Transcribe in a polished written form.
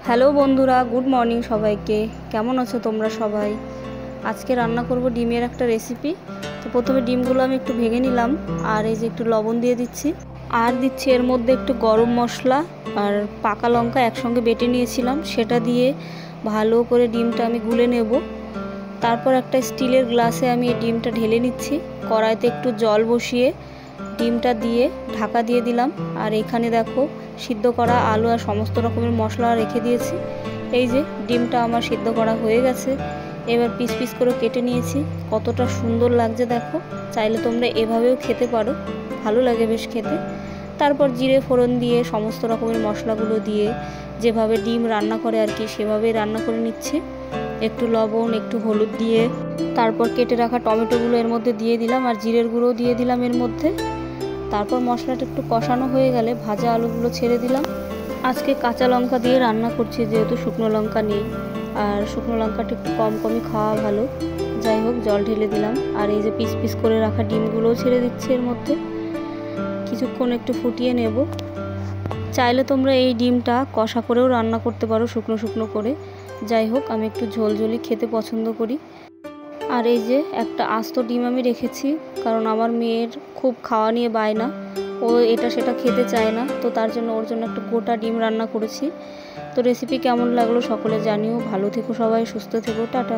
Hello বন্ধুরা, good morning সবাইকে। কেমন আছো তোমরা সবাই? আজকে রান্না করব ডিমের একটা রেসিপি। তো প্রথমে ডিমগুলো আমি একটু ভেঙে নিলাম, আর এই যে একটু লবণ দিয়ে দিচ্ছি, আর দিচ্ছি এর মধ্যে একটু গরম মশলা আর পাকা লঙ্কা একসঙ্গে বেটে নিয়েছিলাম, সেটা দিয়ে ভালো করে ডিমটা আমি গুলে নেব। তারপর একটা স্টিলের গ্লাসে আমি এই ডিমটা ঢেলে নিচ্ছি। কড়াইতে একটু জল বসিয়ে ডিমটা দিয়ে ঢাকা দিয়ে দিলাম। আর এখানে দেখো সিদ্ধ করা আলু আর সমস্ত রকমের মশলা রেখে দিয়েছি। এই যে ডিমটা আমার সিদ্ধ করা হয়ে গেছে। এবার পিস পিস করে কেটে নিয়েছি। কতটা সুন্দর লাগছে দেখো। চাইলে তোমরা এভাবেও খেতে পারো, ভালো লাগে বেশ খেতে। তারপর জিরে ফোড়ন দিয়ে সমস্ত রকমের মশলাগুলো দিয়ে যেভাবে ডিম রান্না করে আর কি, সেভাবেই রান্না করে নিচ্ছি। একটু লবণ, একটু হলুদ দিয়ে তারপর কেটে রাখা টমেটোগুলো এর মধ্যে দিয়ে দিলাম, আর জিরের গুঁড়ো দিয়ে দিলাম এর মধ্যে। তারপর মশলাটা একটু কষানো হয়ে গেলে ভাজা আলুগুলো ছেড়ে দিলাম। আজকে কাঁচা লঙ্কা দিয়ে রান্না করছি, যেহেতু শুকনো লঙ্কা নেই, আর শুকনো লঙ্কাটা একটু কম কমই খাওয়া ভালো। যাই হোক, জল ঢেলে দিলাম। আর এই যে পিস পিস করে রাখা ডিমগুলোও ছেড়ে দিচ্ছি এর মধ্যে। কিছুক্ষণ একটু ফুটিয়ে নেব। চাইলে তোমরা এই ডিমটা কষা করেও রান্না করতে পারো, শুকনো শুকনো করে। যাই হোক, আমি একটু ঝোলঝোলি খেতে পছন্দ করি। আর এই যে একটা আস্ত ডিম আমি রেখেছি, কারণ আমার মেয়ের খুব খাওয়া নিয়ে বায়না, ও এটা সেটা খেতে চায় না, তো তার জন্য ওর জন্য একটা গোটা ডিম রান্না করেছি। তো রেসিপি কেমন লাগলো সকলে জানিও। ভালো থেকো সবাই, সুস্থ থেকো, টাটা।